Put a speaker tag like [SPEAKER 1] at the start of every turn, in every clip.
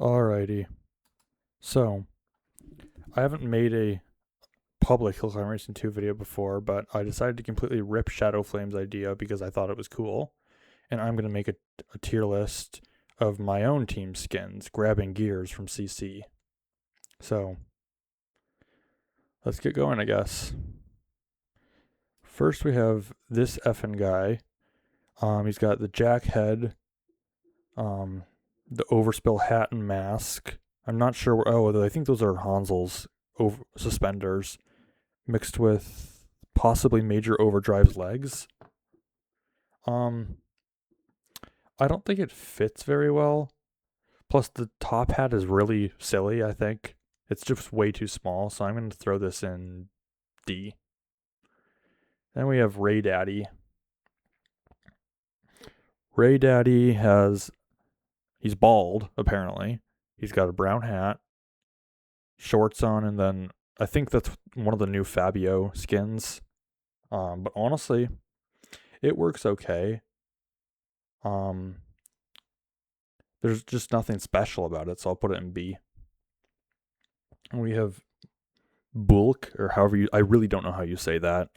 [SPEAKER 1] Alrighty. So, I haven't made a public Hill Climb Racing 2 video before, but I decided to completely rip Shadow Flame's idea because I thought it was cool. And I'm going to make a tier list of my own team skins, Grabbin Gears from CC. So, let's get going, I guess. First, we have this effing guy. He's got the jack head, the overspill hat and mask. I'm not sure. I think those are Hansel's suspenders mixed with possibly Major Overdrive's legs. I don't think it fits very well. Plus, the top hat is really silly, I think. It's just way too small, so I'm going to throw this in D. Then we have Ray Daddy. Ray Daddy he's bald, apparently. He's got a brown hat, shorts on, and then I think that's one of the new Fabio skins. But honestly, it works okay. There's just nothing special about it, so I'll put it in B. And we have Bulk, or I really don't know how you say that.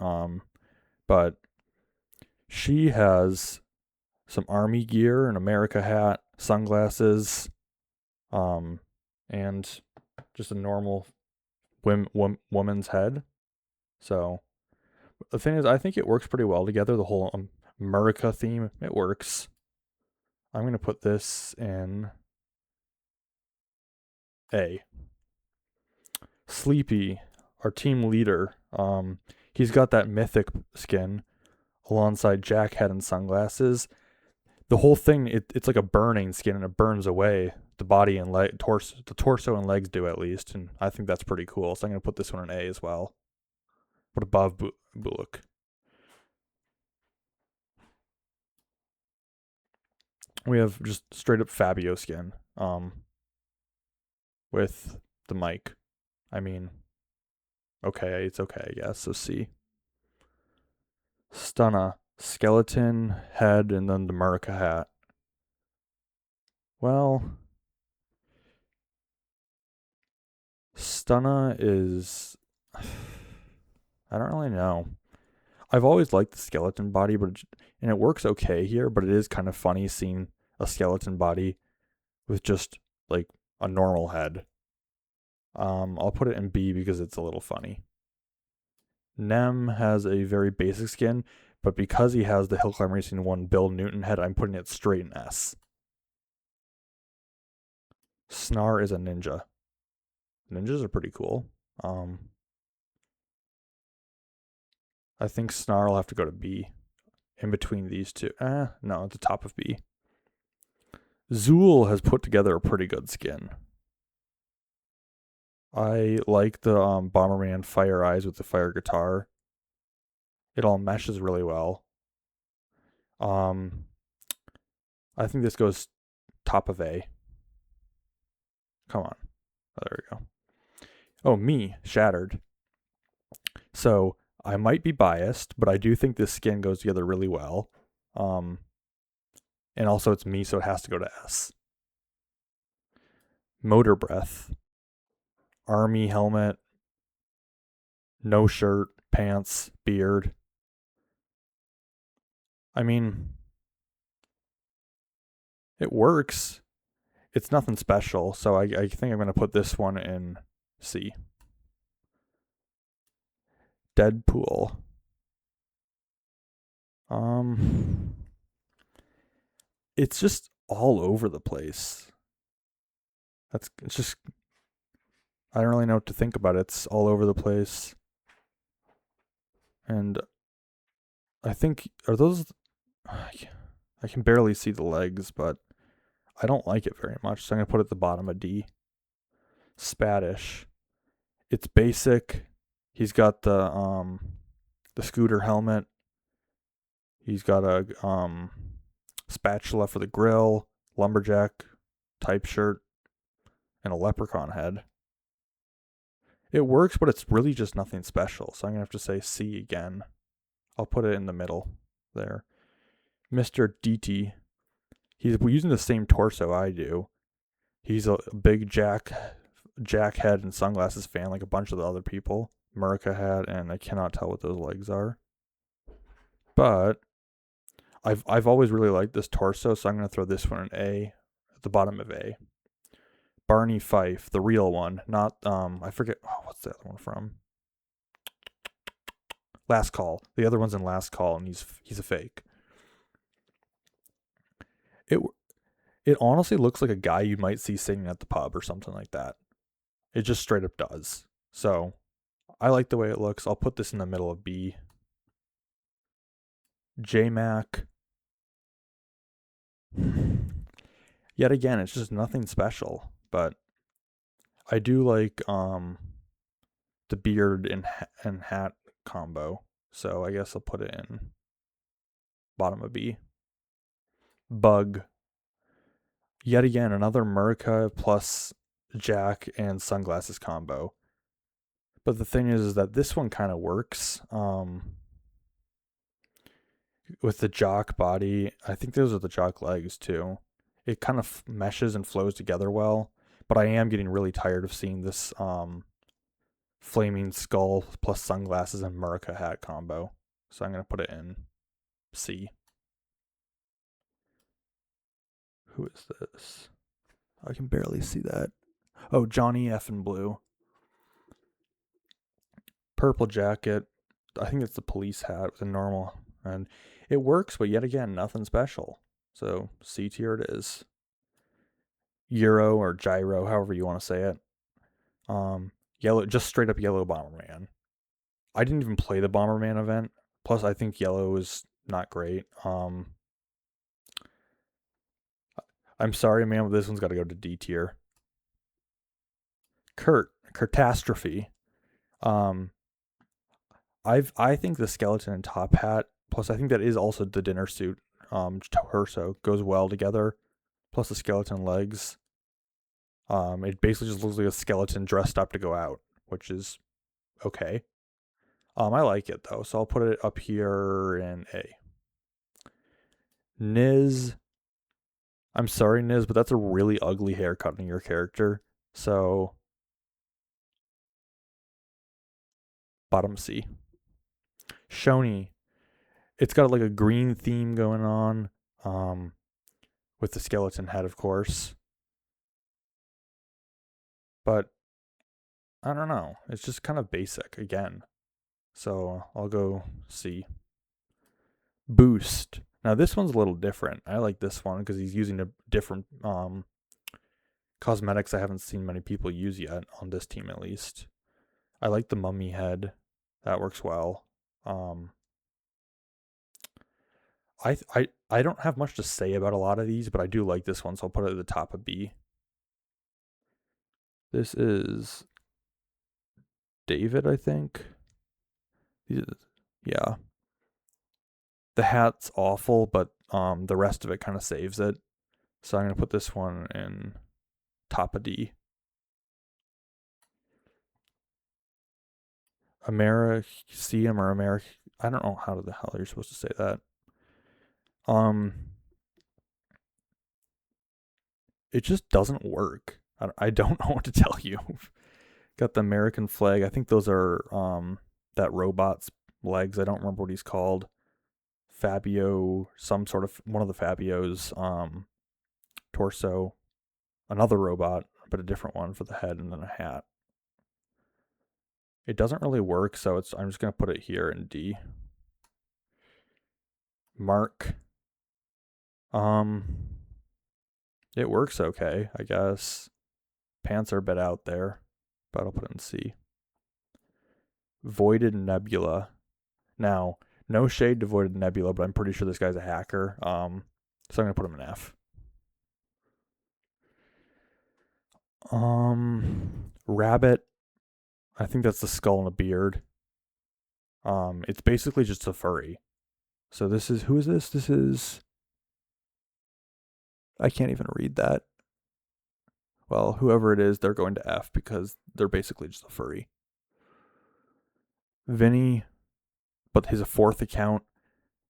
[SPEAKER 1] But she has some army gear, an America hat, sunglasses, and just a normal woman's head. So the thing is, I think it works pretty well together. The whole America theme, it works. I'm going to put this in A. Sleepy, our team leader, he's got that mythic skin alongside jack head and sunglasses. The whole thing, it's like a burning skin, and it burns away the body and the torso and legs do at least, and I think that's pretty cool. So I'm going to put this one in A as well, but above Bullock. We have just straight up Fabio skin, with the mic. I mean, okay, it's okay, I guess. So C. Stunna, skeleton head, and then the America hat. Well, Stunna is, I don't really know. I've always liked the skeleton body, and it works okay here, but it is kind of funny seeing a skeleton body with just like a normal head. I'll put it in B because it's a little funny. Nem has a very basic skin, but because he has the Hill Climb Racing 1 Bill Newton head, I'm putting it straight in S. Snar is a ninja. Ninjas are pretty cool. I think Snar will have to go to B. In between these two. No, at the top of B. Zool has put together a pretty good skin. I like the Bomberman Fire Eyes with the fire guitar. It all meshes really well. I think this goes top of A. Come on. There we go. Oh, me, Shattered. So, I might be biased, but I do think this skin goes together really well. And also it's me, so it has to go to S. Motor Breath. Army helmet. No shirt, pants, beard. I mean, it works. It's nothing special, so I think I'm going to put this one in C. Deadpool. It's just all over the place. It's just, I don't really know what to think about it. It's all over the place. And I think, are those, I can barely see the legs, but I don't like it very much, so I'm going to put it at the bottom of D. Spadish. It's basic. He's got the scooter helmet. He's got a spatula for the grill, lumberjack type shirt, and a leprechaun head. It works, but it's really just nothing special, so I'm going to have to say C again. I'll put it in the middle there. Mr. DT. He's using the same torso I do. He's a big Jack head and sunglasses fan, like a bunch of the other people. America hat, and I cannot tell what those legs are. But I've always really liked this torso, so I'm gonna throw this one an A at the bottom of A. Barney Fife, the real one, not I forget what's the other one from? Last Call. The other one's in Last Call, and he's a fake. It honestly looks like a guy you might see singing at the pub or something like that. It just straight up does. So I like the way it looks. I'll put this in the middle of B. J-Mac. Yet again, it's just nothing special, but I do like the beard and hat combo. So I guess I'll put it in bottom of B. Bug. Yet again, another America plus Jack and sunglasses combo. But the thing is that this one kind of works. With the jock body, I think those are the jock legs too. It kind of meshes and flows together well. But I am getting really tired of seeing this flaming skull plus sunglasses and America hat combo. So I'm going to put it in C. Who is this? I can barely see that. Oh, Johnny F. in blue. Purple jacket. I think it's the police hat with a normal. And it works, but yet again, nothing special. So C tier it is. Euro or gyro, however you want to say it. Yellow, just straight up yellow Bomberman. I didn't even play the Bomberman event. Plus, I think yellow is not great. I'm sorry, man, but this one's got to go to D tier. Catastrophe. I think the skeleton and top hat, plus I think that is also the dinner suit torso, goes well together. Plus the skeleton legs. It basically just looks like a skeleton dressed up to go out, which is okay. I like it though, so I'll put it up here in A. Niz. I'm sorry, Niz, but that's a really ugly haircut on your character. So bottom C. Shoni. It's got like a green theme going on. With the skeleton head, of course. But I don't know. It's just kind of basic again. So I'll go C. Boost. Now this one's a little different. I like this one because he's using a different cosmetics I haven't seen many people use yet, on this team at least. I like the mummy head. That works well. I don't have much to say about a lot of these, but I do like this one, so I'll put it at the top of B. This is David, I think. Yeah. The hat's awful, but the rest of it kind of saves it. So I'm going to put this one in top of D. Americium or Americ... I don't know how the hell you're supposed to say that. It just doesn't work. I don't know what to tell you. Got the American flag. I think those are that robot's legs. I don't remember what he's called. Fabio, some sort of one of the Fabio's torso. Another robot, but a different one for the head and then a hat. It doesn't really work, so I'm just gonna put it here in D. Mark. It works okay, I guess. Pants are a bit out there, but I'll put it in C. Voided Nebula. Now, no shade to Voided Nebula, but I'm pretty sure this guy's a hacker. So I'm gonna put him in F. Rabbit. I think that's the skull and a beard. It's basically just a furry. So this is, who is this? This is, I can't even read that. Well, whoever it is, they're going to F because they're basically just a furry. Vinny, but he's a fourth account.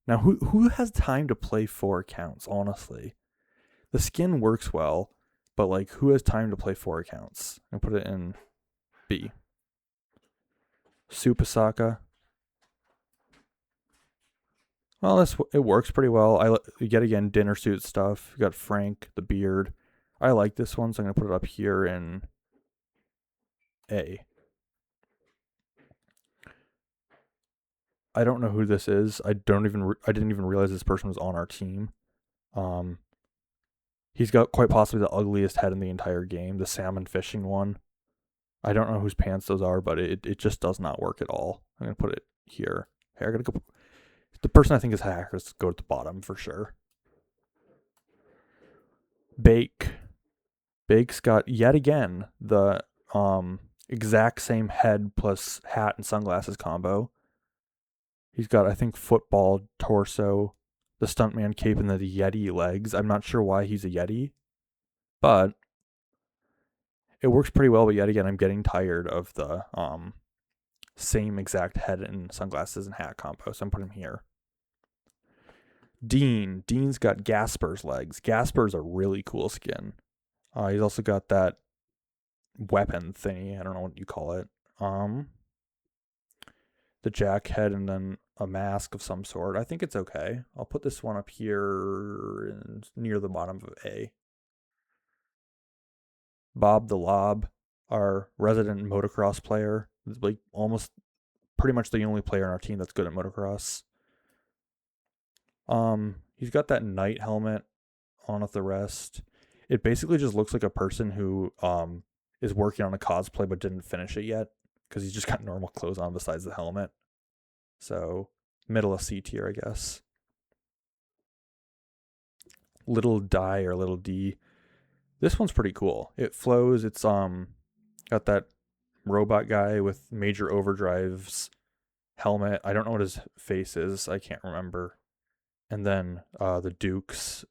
[SPEAKER 1] Now, who has time to play 4 accounts, honestly? The skin works well, but like, who has time to play 4 accounts? I'm gonna put it in B. Supasaka. Well, it works pretty well. Yet again, dinner suit stuff. You got Frank, the beard. I like this one, so I'm gonna put it up here in A. I don't know who this is. I didn't even realize this person was on our team. He's got quite possibly the ugliest head in the entire game, the salmon fishing one. I don't know whose pants those are, but it just does not work at all. I'm gonna put it here. Hey, I gotta go. The person I think is hackers go at the bottom for sure. Bake's got yet again the exact same head plus hat and sunglasses combo. He's got, I think, football torso, the stuntman cape, and the Yeti legs. I'm not sure why he's a Yeti, but it works pretty well. But yet again, I'm getting tired of the same exact head and sunglasses and hat combo, so I'm putting him here. Dean's got Gasper's legs. Gasper's a really cool skin. He's also got that weapon thingy. I don't know what you call it. The jack head and then a mask of some sort. I think it's okay. I'll put this one up here near the bottom of A. Bob the Lob, our resident motocross player, is like almost pretty much the only player on our team that's good at motocross. He's got that knight helmet on with the rest. It basically just looks like a person who is working on a cosplay but didn't finish it yet because he's just got normal clothes on besides the helmet. So middle of C tier, I guess. Little D. This one's pretty cool. It flows. It's got that robot guy with major overdrives helmet. I don't know what his face is. I can't remember. And then the Duke's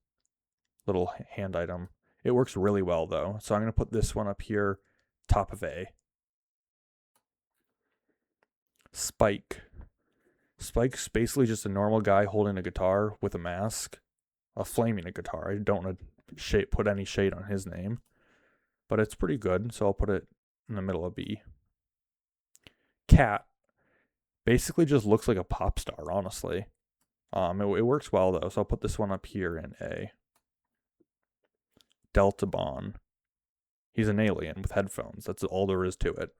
[SPEAKER 1] little hand item. It works really well though. So I'm going to put this one up here, top of A. Spike's basically just a normal guy holding a guitar with a mask, flaming a guitar. I don't want to put any shade on his name, but it's pretty good, so I'll put it in the middle of B. Cat basically just looks like a pop star, honestly. It works well though, so I'll put this one up here in A. Delta Bon. He's an alien with headphones. That's all there is to it.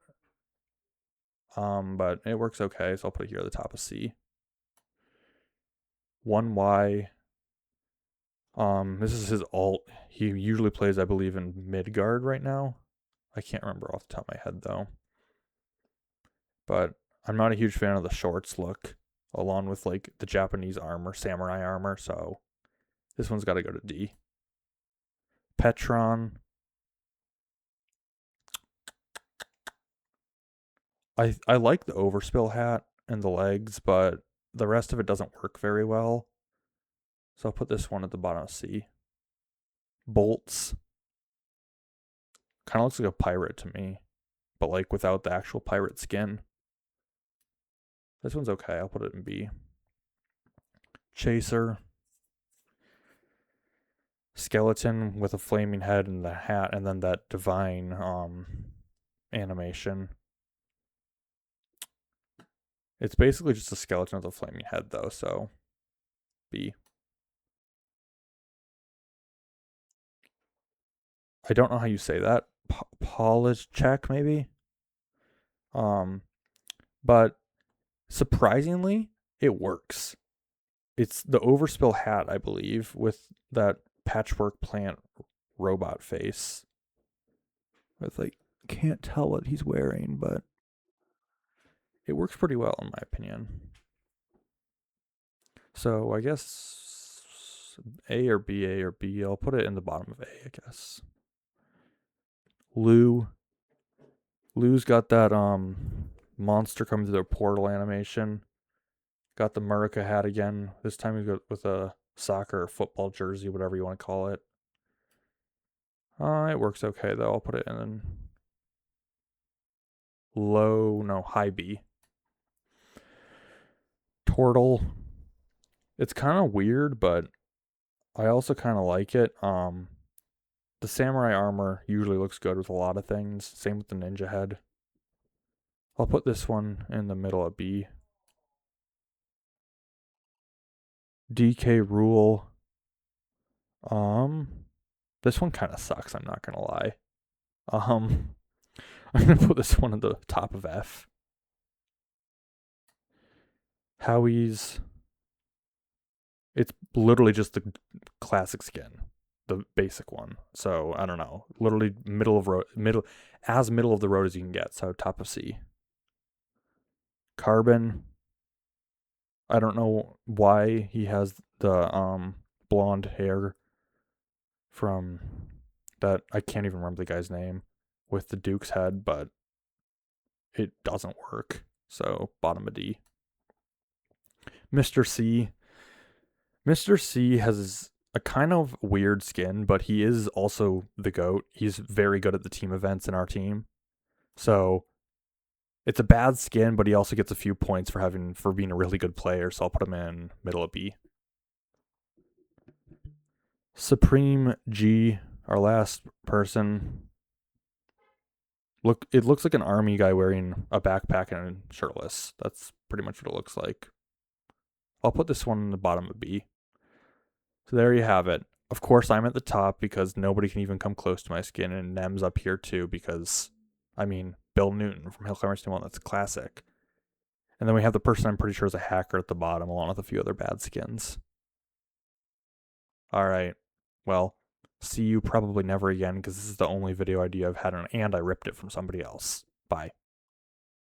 [SPEAKER 1] But it works okay, so I'll put it here at the top of C. 1Y. This is his alt. He usually plays, I believe, in Midgard right now. I can't remember off the top of my head though. But I'm not a huge fan of the shorts look, along with like the Japanese armor, samurai armor, so this one's got to go to D. Petron. I like the overspill hat and the legs, but the rest of it doesn't work very well. So I'll put this one at the bottom of C. Bolts. Kind of looks like a pirate to me, but like without the actual pirate skin. This one's okay. I'll put it in B. Chaser. Skeleton with a flaming head and the hat, and then that divine animation. It's basically just a skeleton with a flaming head, though, so B. I don't know how you say that. Polish check, maybe? But surprisingly, it works. It's the overspill hat, I believe, with that patchwork plant robot face. With like, can't tell what he's wearing, but it works pretty well in my opinion. So I guess A or B, A or B. I'll put it in the bottom of A, I guess. Lou's got that monster coming through their portal animation. Got the Murica hat again. This time he's got with a soccer or football jersey, whatever you want to call it. It works okay though. I'll put it in high B. Turtle. It's kind of weird, but I also kind of like it. The samurai armor usually looks good with a lot of things. Same with the ninja head. I'll put this one in the middle of B. DK rule. This one kind of sucks, I'm not gonna lie. I'm gonna put this one at the top of F. Howie's. It's literally just the classic skin, the basic one. So I don't know. Literally middle of the road as you can get. So top of C. Carbon. I don't know why he has the blonde hair from that. I can't even remember the guy's name with the Duke's head, but it doesn't work. So bottom of D. Mr. C. Mr. C has a kind of weird skin, but he is also the GOAT. He's very good at the team events in our team. So it's a bad skin, but he also gets a few points for being a really good player, so I'll put him in middle of B. Supreme G, our last person. It looks like an army guy wearing a backpack and shirtless. That's pretty much what it looks like. I'll put this one in the bottom of B. So there you have it. Of course, I'm at the top because nobody can even come close to my skin, and Nem's up here too because, Bill Newton from Hill Climbers Team 1, that's classic. And then we have the person I'm pretty sure is a hacker at the bottom, along with a few other bad skins. All right. Well, see you probably never again because this is the only video idea I've had, and I ripped it from somebody else. Bye.